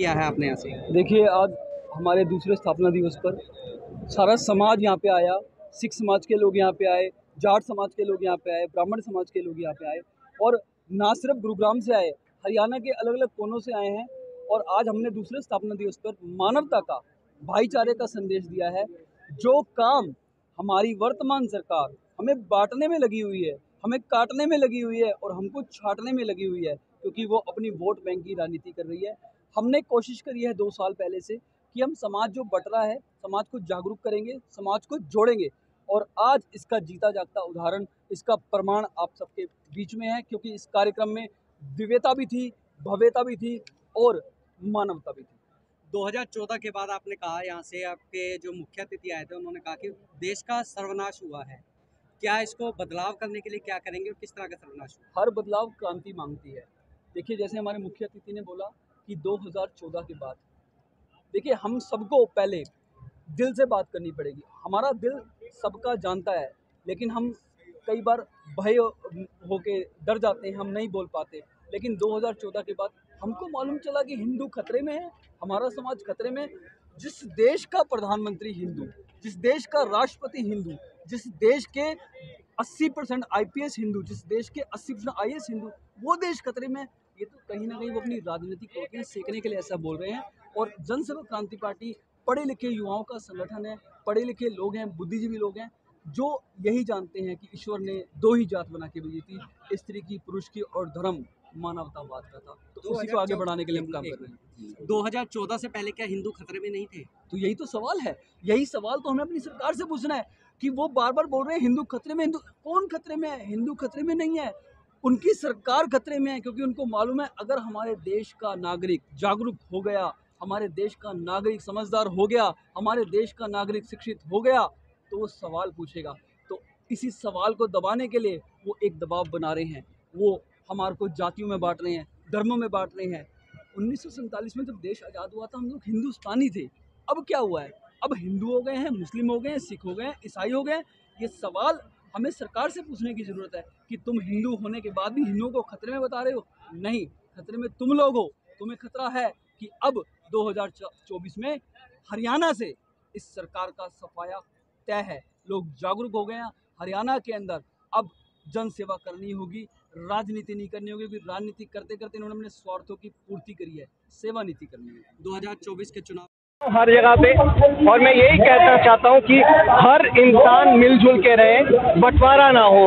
किया है आपने यहाँ से? देखिए, आज हमारे दूसरे स्थापना दिवस पर सारा समाज यहाँ पे आया। सिख समाज के लोग यहाँ पे आए, जाट समाज के लोग यहाँ पे आए, ब्राह्मण समाज के लोग यहाँ पे आए और ना सिर्फ गुरुग्राम से आए, हरियाणा के अलग अलग कोनों से आए हैं। और आज हमने दूसरे स्थापना दिवस पर मानवता का, भाईचारे का संदेश दिया है। जो काम हमारी वर्तमान सरकार हमें बांटने में लगी हुई है, हमें काटने में लगी हुई है और हमको छांटने में लगी हुई है, क्योंकि वो अपनी वोट बैंक की राजनीति कर रही है। हमने कोशिश करी है 2 साल पहले से कि हम समाज जो बट रहा है, समाज को जागरूक करेंगे, समाज को जोड़ेंगे। और आज इसका जीता जागता उदाहरण, इसका प्रमाण आप सबके बीच में है, क्योंकि इस कार्यक्रम में दिव्यता भी थी, भव्यता भी थी और मानवता भी थी। 2014 के बाद आपने कहा, यहाँ से आपके जो मुख्य अतिथि आए थे उन्होंने कहा कि देश का सर्वनाश हुआ है। क्या इसको बदलाव करने के लिए क्या करेंगे और किस तरह का सर्वनाश हुआ? हर बदलाव क्रांति मांगती है। देखिए, जैसे हमारे मुख्य अतिथि ने बोला कि 2014 के बाद, देखिए हम सबको पहले दिल से बात करनी पड़ेगी। हमारा दिल सबका जानता है, लेकिन हम कई बार भय होके डर जाते हैं, हम नहीं बोल पाते। लेकिन 2014 के बाद हमको मालूम चला कि हिंदू खतरे में है, हमारा समाज खतरे में। जिस देश का प्रधानमंत्री हिंदू, जिस देश का राष्ट्रपति हिंदू, जिस देश के 80% IPS हिंदू, जिस देश के 80% IAS हिंदू, वो देश खतरे में। ये तो कहीं ना कहीं वो अपनी राजनीतिक रोटियां सेकने के लिए ऐसा बोल रहे हैं। और जनसेवक क्रांति पार्टी पढ़े लिखे युवाओं का संगठन है, पढ़े लिखे लोग हैं, बुद्धिजीवी लोग हैं, जो यही जानते हैं कि ईश्वर ने 2 ही जात बना के भेजी थी, स्त्री की, पुरुष की, और धर्म मानवतावाद का था। तो उसी को आगे बढ़ाने के लिए हम काम कर रहे हैं। 2014 से पहले क्या हिंदू खतरे में नहीं थे? तो यही तो सवाल है, यही सवाल तो हमें अपनी सरकार से पूछना है कि वो बार बार बोल रहे हैं हिंदू खतरे में। हिंदू कौन खतरे में है? हिंदू खतरे में नहीं है, उनकी सरकार खतरे में है। क्योंकि उनको मालूम है, अगर हमारे देश का नागरिक जागरूक हो गया, हमारे देश का नागरिक समझदार हो गया, हमारे देश का नागरिक शिक्षित हो गया, तो वो सवाल पूछेगा। तो इसी सवाल को दबाने के लिए वो एक दबाव बना रहे हैं। वो हमारे को जातियों में बांट रहे हैं, धर्मों में बांट रहे हैं। 1947 में जब देश आज़ाद हुआ था, हम लोग हिंदुस्तानी थे। अब क्या हुआ है? अब हिंदू हो गए हैं, मुस्लिम हो गए हैं, सिख हो गए हैं, ईसाई हो गए हैं। ये सवाल हमें सरकार से पूछने की ज़रूरत है कि तुम हिंदू होने के बाद भी हिंदुओं को खतरे में बता रहे हो। नहीं, खतरे में तुम लोग हो। तुम्हें खतरा है कि अब 2024 में हरियाणा से इस सरकार का सफाया तय है। लोग जागरूक हो गए हैं। हरियाणा के अंदर अब जन सेवा करनी होगी, राजनीति नहीं करनी होगी। क्योंकि राजनीति करते करते इन्होंने अपने स्वार्थों की पूर्ति करी है, सेवा नीति करनी है। 2024 के चुनाव हर जगह पे, और मैं यही कहना चाहता हूँ कि हर इंसान मिलजुल के रहे, बंटवारा ना हो।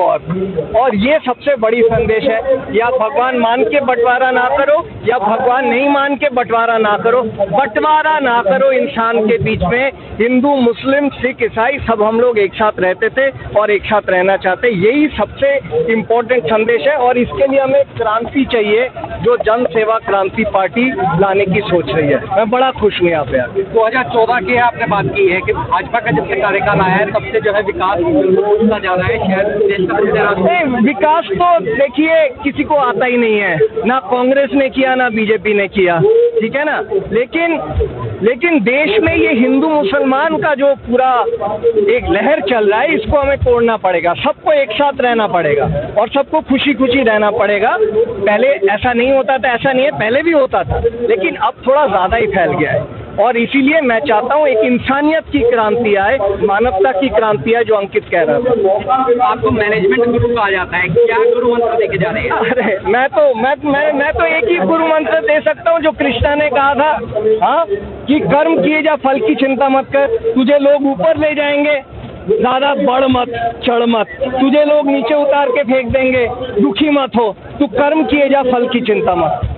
और ये सबसे बड़ी संदेश है। या भगवान मान के बंटवारा ना करो, या भगवान नहीं मान के बंटवारा ना करो। बंटवारा ना करो इंसान के बीच में। हिंदू, मुस्लिम, सिख, ईसाई सब हम लोग एक साथ रहते थे और एक साथ रहना चाहते। यही सबसे इम्पोर्टेंट संदेश है। और इसके लिए हमें क्रांति चाहिए, जो जन सेवा क्रांति पार्टी लाने की सोच रही है। मैं बड़ा खुश हूँ यहाँ पे आके। 2014 की आपने बात की है कि भाजपा का जब से कार्यकाल आया है, तब से जो है विकास होता जा रहा है, शहर देश का। विकास तो देखिए किसी को आता ही नहीं है, ना कांग्रेस ने किया, ना बीजेपी ने किया, ठीक है ना। लेकिन देश में ये हिंदू मुसलमान का जो पूरा एक लहर चल रहा है, इसको हमें तोड़ना पड़ेगा। सबको एक साथ रहना पड़ेगा और सबको खुशी खुशी रहना पड़ेगा। पहले ऐसा नहीं होता था, ऐसा नहीं है, पहले भी होता था, लेकिन अब थोड़ा ज़्यादा ही फैल गया है। और इसीलिए मैं चाहता हूँ एक इंसानियत की क्रांति आए, मानवता की क्रांति आए, जो अंकित कह रहा था। आपको मैनेजमेंट गुरु कहा जाता है, क्या गुरु मंत्र देके जा रहे हैं? अरे मैं तो एक ही गुरु मंत्र दे सकता हूँ जो कृष्णा ने कहा था, हाँ, कि कर्म किए जा, फल की चिंता मत कर। तुझे लोग ऊपर ले जाएंगे, ज़्यादा बढ़ मत, चढ़ मत। तुझे लोग नीचे उतार के फेंक देंगे, दुखी मत हो। तू कर्म किए जा, फल की चिंता मत।